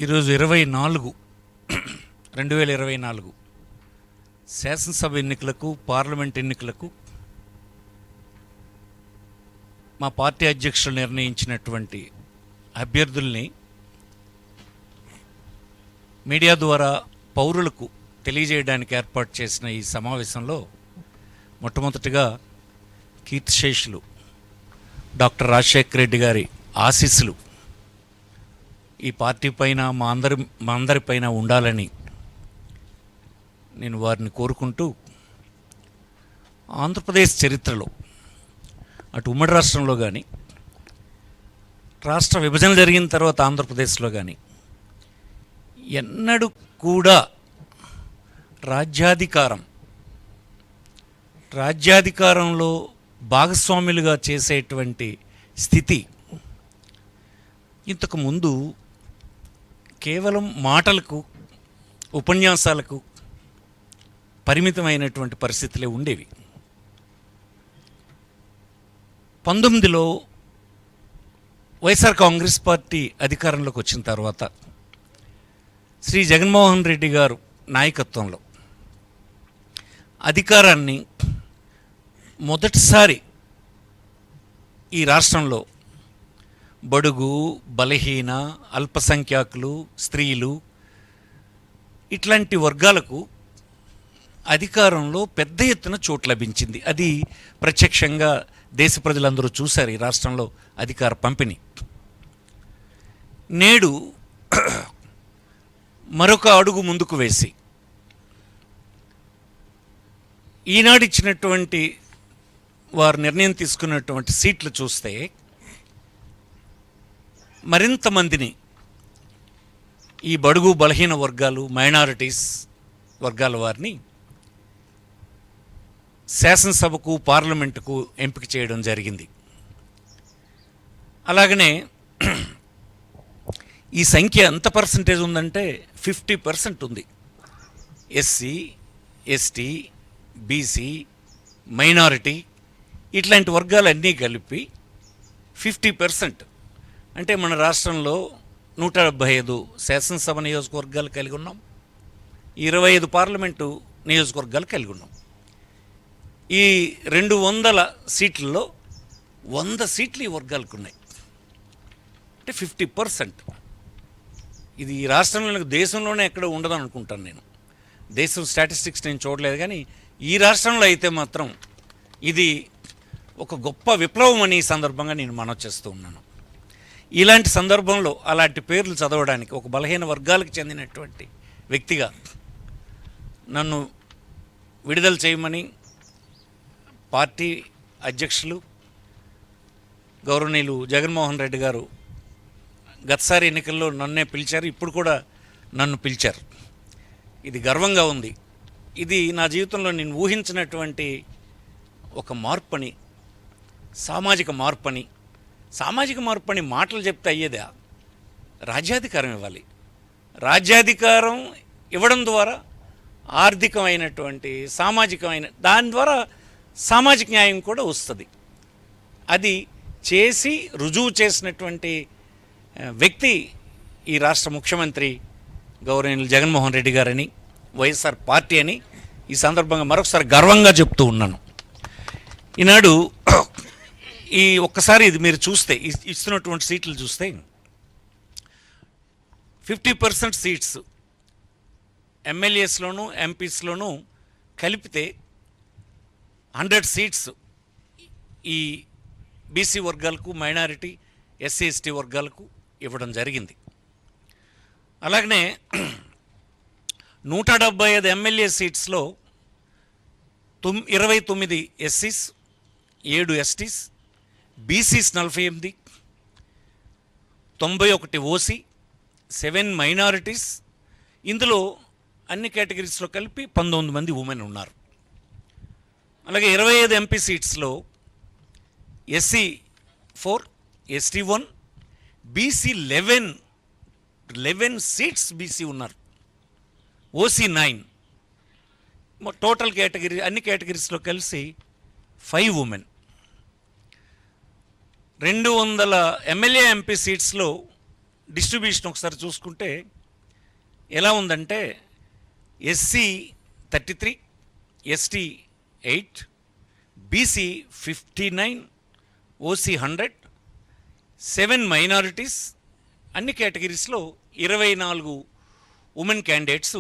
ఈరోజు 2024 శాసనసభ ఎన్నికలకు, పార్లమెంట్ ఎన్నికలకు మా పార్టీ అధ్యక్షులు నిర్ణయించినటువంటి అభ్యర్థుల్ని మీడియా ద్వారా పౌరులకు తెలియజేయడానికి ఏర్పాటు చేసిన ఈ సమావేశంలో మొట్టమొదటిగా కీర్తిశేషులు డాక్టర్ రాజశేఖర రెడ్డి గారి ఆశీస్సులు ఈ పార్టీ పైన మా అందరిపైన ఉండాలని నేను వారిని కోరుకుంటూ, ఆంధ్రప్రదేశ్ చరిత్రలో అటు ఉమ్మడి రాష్ట్రంలో కానీ, రాష్ట్ర విభజన జరిగిన తర్వాత ఆంధ్రప్రదేశ్లో కానీ ఎన్నడూ కూడా రాజ్యాధికారంలో భాగస్వాములుగా చేసేటువంటి స్థితి ఇంతకుముందు కేవలం మాటలకు, ఉపన్యాసాలకు పరిమితమైనటువంటి పరిస్థితులే ఉండేవి. 19లో వైఎస్ఆర్ కాంగ్రెస్ పార్టీ అధికారంలోకి వచ్చిన తర్వాత శ్రీ జగన్మోహన్ రెడ్డి గారు నాయకత్వంలో అధికారాన్ని మొదటిసారి ఈ రాష్ట్రంలో బడుగు, బలహీన, అల్పసంఖ్యాకులు, స్త్రీలు ఇట్లాంటి వర్గాలకు అధికారంలో పెద్ద ఎత్తున చోటు లభించింది. అది ప్రత్యక్షంగా దేశ ప్రజలందరూ చూశారు. ఈ రాష్ట్రంలో అధికార పంపిణీ. నేడు మరొక అడుగు ముందుకు వేసి ఈనాడు ఇచ్చినటువంటి వారు నిర్ణయం తీసుకున్నటువంటి సీట్లు చూస్తే మరింత మందిని ఈ బడుగు, బలహీన వర్గాలు, మైనారిటీస్ వర్గాల వారిని శాసనసభకు, పార్లమెంటుకు ఎంపిక చేయడం జరిగింది. అలాగనే ఈ సంఖ్య ఎంత పర్సంటేజ్ ఉందంటే 50% ఉంది. ఎస్సీ, ఎస్టీ, బీసీ, మైనారిటీ ఇట్లాంటి వర్గాలన్నీ కలిపి 50%. అంటే మన రాష్ట్రంలో 175 శాసనసభ నియోజకవర్గాలు కలిగి ఉన్నాం, 25 పార్లమెంటు నియోజకవర్గాలు కలిగి ఉన్నాం. ఈ 200 సీట్లలో 100 సీట్లు ఈ వర్గాలకు ఉన్నాయి. అంటే 50%. ఇది ఈ రాష్ట్రంలో, దేశంలోనే ఎక్కడ ఉండదు అనుకుంటాను నేను. దేశం స్టాటిస్టిక్స్ నేను చూడలేదు, కానీ ఈ రాష్ట్రంలో అయితే మాత్రం ఇది ఒక గొప్ప విప్లవం అని ఈ సందర్భంగా నేను మనవి చేస్తూ ఉన్నాను. ఇలాంటి సందర్భంలో అలాంటి పేర్లు చదవడానికి ఒక బలహీన వర్గాలకు చెందినటువంటి వ్యక్తిగా నన్ను విడుదల చేయమని పార్టీ అధ్యక్షులు గౌరవనీయులు జగన్మోహన్ రెడ్డి గారు గతసారి ఎన్నికల్లో నన్నే పిలిచారు, ఇప్పుడు కూడా నన్ను పిలిచారు. ఇది గర్వంగా ఉంది. ఇది నా జీవితంలో నేను ఊహించినటువంటి ఒక మార్పని, సామాజిక మార్పని మాటలు చెప్తే అయ్యేదా? రాజ్యాధికారం ఇవ్వాలి. రాజ్యాధికారం ఇవ్వడం ద్వారా ఆర్థికమైనటువంటి, సామాజికమైన దాని ద్వారా సామాజిక న్యాయం కూడా వస్తుంది. అది చేసి రుజువు చేసినటువంటి వ్యక్తి ఈ రాష్ట్ర ముఖ్యమంత్రి గౌరవనీయులు జగన్మోహన్ రెడ్డి గారని, వైఎస్ఆర్ పార్టీ అని ఈ సందర్భంగా మరొకసారి గర్వంగా చెప్తూ ఉన్నాను. ఈనాడు ఈ ఒక్కసారి ఇది మీరు చూస్తే, ఇస్తున్నటువంటి సీట్లు చూస్తే 50% సీట్స్ ఎమ్మెల్యేస్లోనూ, ఎంపీస్లోనూ కలిపితే 100 సీట్స్ ఈ బీసీ వర్గాలకు, మైనారిటీ, ఎస్సీ, ఎస్టీ వర్గాలకు ఇవ్వడం జరిగింది. అలాగనే 175 ఎమ్మెల్యే సీట్స్లో 29 ఎస్సీస్, 7 ఎస్టీస్, బీసీస్ 48, 91 ఓసీ, 7 మైనారిటీస్. ఇందులో అన్ని కేటగిరీస్లో కలిపి 19 మంది ఉమెన్ ఉన్నారు. అలాగే 25 ఎంపీ సీట్స్లో SC 4, ST 1, BC 11 seats BC ఉన్నారు, ఓసీ 9. టోటల్ కేటగిరీ, అన్ని కేటగిరీస్లో కలిసి 5 ఉమెన్. 200 ఎమ్మెల్యే ఎంపీ సీట్స్లో డిస్ట్రిబ్యూషన్ ఒకసారి చూసుకుంటే ఎలా ఉందంటే SC 33, ST 8, BC 59, OC 100, 7 minorities, అన్ని కేటగిరీస్లో 24 ఉమెన్ క్యాండిడేట్స్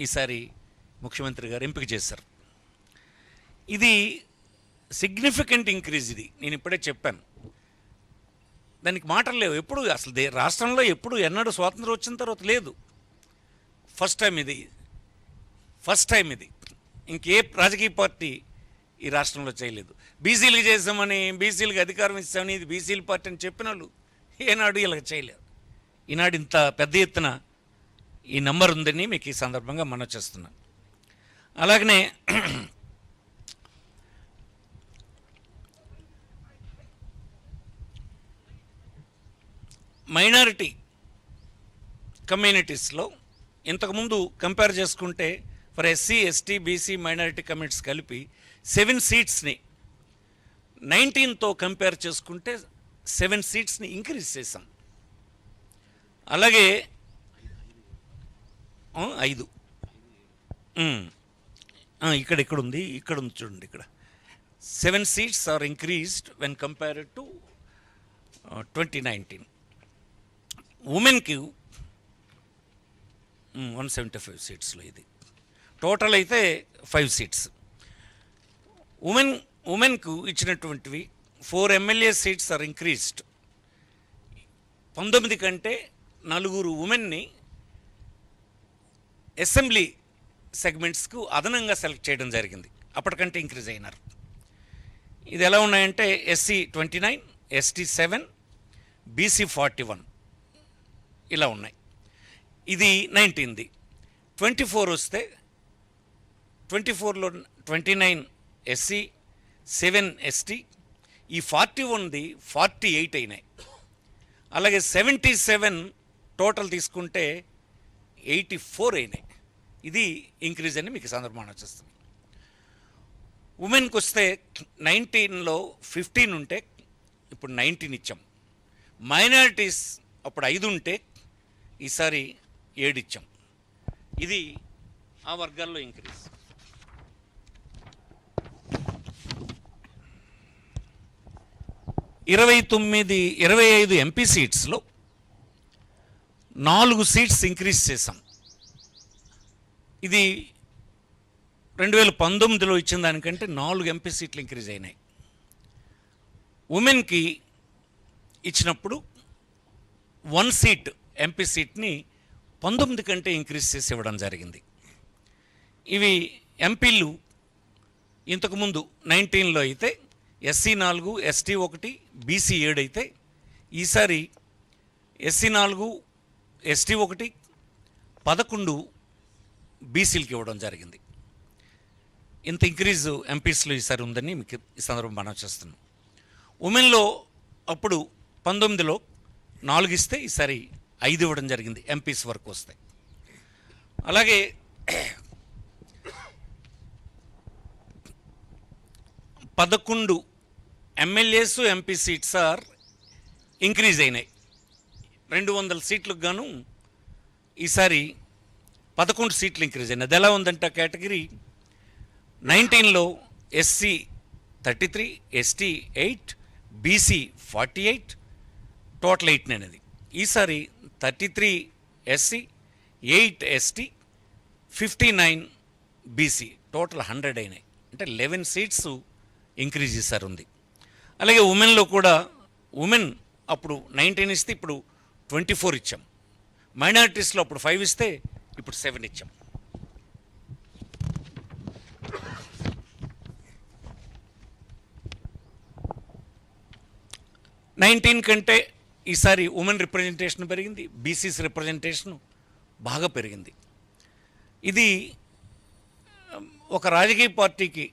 ఈసారి ముఖ్యమంత్రి గారు ఎంపిక చేశారు. ఇది సిగ్నిఫికెంట్ ఇంక్రీజ్. ఇది నేను ఇప్పుడే చెప్పాను, దానికి మాటలు లేవు. ఎప్పుడు అసలు రాష్ట్రంలో ఎప్పుడు ఎన్నడూ స్వాతంత్రం వచ్చిన తర్వాత లేదు. ఫస్ట్ టైం ఇది. ఇంకే రాజకీయ పార్టీ ఈ రాష్ట్రంలో చేయలేదు. బీసీలకు చేసామని, బీసీలకు అధికారం ఇస్తామని, ఇది బీసీల పార్టీ అని చెప్పిన వాళ్ళు ఏనాడు ఇలా చేయలేదు. ఈనాడు ఇంత పెద్ద ఎత్తున ఈ నంబర్ ఉందని మీకు ఈ సందర్భంగా మనం చేస్తున్నాను. అలాగనే మైనారిటీ కమ్యూనిటీస్లో ఇంతకుముందు కంపేర్ చేసుకుంటే for SC, ST, BC, minority communities కలిపి 7 సీట్స్ని 19తో కంపేర్ చేసుకుంటే 7 సీట్స్ని ఇంక్రీజ్ చేశాం. అలాగే 5 ఇక్కడ ఉంది చూడండి, ఇక్కడ 7 seats are increased when compared to 2019. ఉమెన్కి 175 సీట్స్లో ఇది టోటల్ అయితే 5 సీట్స్. ఉమెన్కు ఇచ్చినటువంటివి 4 ఎమ్మెల్యే సీట్స్ ఆర్ ఇంక్రీజ్డ్. 19 కంటే 4 ఉమెన్ని అసెంబ్లీ సెగ్మెంట్స్కు అదనంగా సెలెక్ట్ చేయడం జరిగింది. అప్పటికంటే ఇంక్రీజ్ అయినారు. ఇది ఎలా ఉన్నాయంటే ఎస్సీ 29, ఎస్టీ 7, బీసీ 41 ఇలా ఉన్నాయి. ఇది 19ది. 24 వస్తే 24లో 29 ఎస్సీ, 7 ఎస్టీ, ఈ 41ది 48 అయినాయి. అలాగే 77 టోటల్ తీసుకుంటే 84 అయినాయి. ఇది ఇంక్రీజ్ అని మీకు సందర్భంగా వచ్చేస్తుంది. ఉమెన్కి వస్తే 19లో 15 ఉంటే ఇప్పుడు 19 ఇచ్చాం. మైనారిటీస్ అప్పుడు 5 ఉంటే ఈసారి 7 ఇచ్చాం. ఇది ఆ వర్గాల్లో ఇంక్రీజ్. ఇరవై 25 ఎంపీ సీట్స్లో 4 సీట్స్ ఇంక్రీజ్ చేశాం. ఇది 2019లో ఇచ్చిన దానికంటే 4 ఎంపీ సీట్లు ఇంక్రీజ్ అయినాయి. ఉమెన్కి ఇచ్చినప్పుడు 1 సీట్ ఎంపీ సీట్ని 19 కంటే ఇంక్రీజ్ చేసి ఇవ్వడం జరిగింది. ఇవి ఎంపీలు ఇంతకుముందు 19లో అయితే ఎస్సీ 4, ఎస్టీ 1, బీసీ 7 అయితే ఈసారి ఎస్సీ 4, ఎస్టీ 1, 11 బీసీలకి ఇవ్వడం జరిగింది. ఇంత ఇంక్రీజ్ ఎంపీస్లో ఈసారి ఉందని మీకు ఈ సందర్భం మనం చేస్తున్నాం. ఉమెన్లో అప్పుడు 19లో 4 ఇస్తే ఈసారి 5 ఇవ్వడం జరిగింది. ఎంపీస్ వరకు వస్తాయి. అలాగే 11 MLAs, MP seats are increase అయినాయి. 200 సీట్లకు గాను ఈసారి 11 సీట్లు ఇంక్రీజ్ అయినాయి. అది ఎలా ఉందంటే కేటగిరీ 19లో ఎస్సీ 33, ఎస్టీ 8, బీసీ 48, టోటల్ 8 అనేది. ఈసారి 33 ఎస్సీ, 8 ఎస్టీ, 59 బీసీ, టోటల్ 100 అయినాయి. అంటే 11 సీట్స్ ఇంక్రీజ్ చేశారు ఉంది. అలాగే ఉమెన్లో కూడా ఉమెన్ అప్పుడు 19 ఇస్తే ఇప్పుడు 24 ఇచ్చాం. మైనారిటీస్లో అప్పుడు 5 ఇస్తే ఇప్పుడు 7 ఇచ్చాం. నైన్టీన్ కంటే ఈసారి ఉమెన్ రిప్రజెంటేషన్ పెరిగింది, బీసీస్ రిప్రజెంటేషన్ బాగా పెరిగింది. ఇది ఒక రాజకీయ పార్టీకి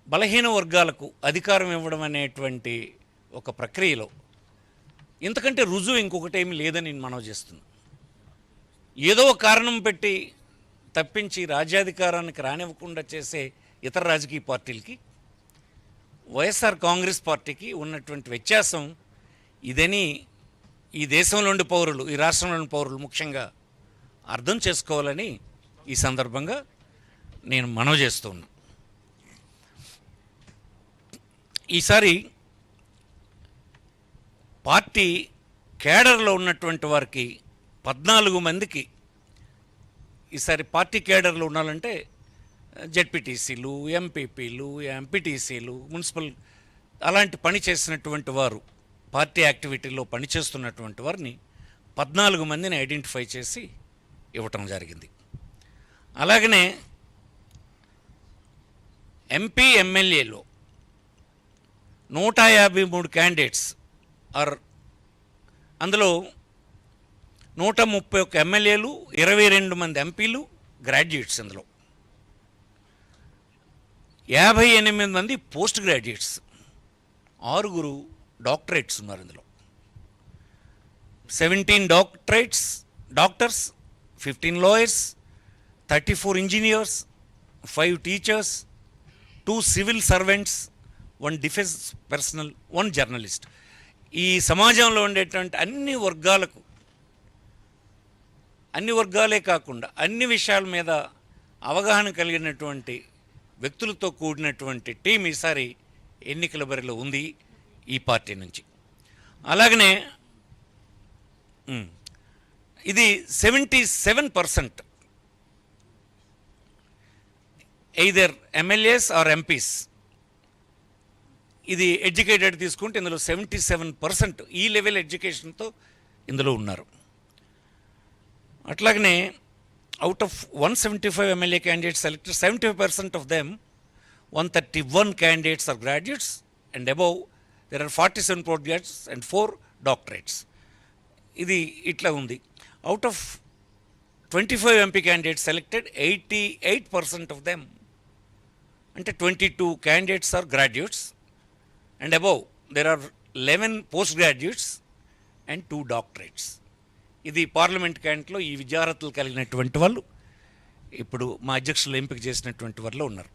బలహీన వర్గాలకు అధికారం ఇవ్వడం అనేటువంటి ఒక ప్రక్రియలో ఇంతకంటే రుజువు ఇంకొకటి ఏమీ లేదని నేను మనవి చేస్తున్నాను. ఏదో ఒక కారణం పెట్టి తప్పించి రాజ్యాధికారానికి రానివ్వకుండా చేసే ఇతర రాజకీయ పార్టీలకి వైఎస్ఆర్ కాంగ్రెస్ పార్టీకి ఉన్నటువంటి వ్యత్యాసం ఇదని ఈ దేశంలోని పౌరులు, ఈ రాష్ట్రంలోని పౌరులు ముఖ్యంగా అర్థం చేసుకోవాలని ఈ సందర్భంగా నేను మనవి చేస్తూ ఉన్నా. ఈసారి పార్టీ కేడర్లో ఉన్నటువంటి వారికి 14 మందికి ఈసారి పార్టీ కేడర్లో ఉండాలంటే జెడ్పీటీసీలు, ఎంపీపీలు, ఎంపీటీసీలు, మున్సిపల్ అలాంటి పని చేసినటువంటి వారు, పార్టీ యాక్టివిటీలో పనిచేస్తున్నటువంటి వారిని 14 మందిని ఐడెంటిఫై చేసి ఇవ్వటం జరిగింది. అలాగనే ఎంపీ ఎమ్మెల్యేలో 153 క్యాండిడేట్స్ అందులో 131 ఎమ్మెల్యేలు, 22 మంది ఎంపీలు గ్రాడ్యుయేట్స్, అందులో 58 మంది పోస్ట్ గ్రాడ్యుయేట్స్, 6 డాక్టరేట్స్ ఉన్నారు. ఇందులో 17 doctors, 15 lawyers, 34 engineers, 5 teachers, 2 civil servants, 1 defence personnel, 1 journalist. ఈ సమాజంలో ఉండేటువంటి అన్ని వర్గాలే కాకుండా అన్ని విషయాల మీద అవగాహన కలిగినటువంటి వ్యక్తులతో కూడినటువంటి టీం ఈసారి ఎన్నికల బరిలో ఉంది ఈ పార్టీ నుంచి. అలాగనే ఇది 77% ఎయిదర్ ఎమ్మెల్యేస్ ఆర్ ఎంపీస్. ఇది ఎడ్యుకేటెడ్ తీసుకుంటే ఇందులో 77% ఈ లెవెల్ ఎడ్యుకేషన్తో ఇందులో ఉన్నారు. అట్లాగనే out of 175 MLA candidates selected, 75% of them 131 candidates are graduates and above there are 47 post graduates and 4 doctorates. ఇది ఇట్లా ఉంది. Out of 25 MP candidates selected, 88% of them అంటే 22 candidates are graduates and above there are 11 post graduates and 2 doctorates. ఇది parliament క్యాండిడేట్లో ఈ విద్యార్హతలు కలిగినటువంటి వాళ్ళు ఇప్పుడు మా అధ్యక్షులు ఎంపిక చేసినటువంటి వారిలో ఉన్నారు.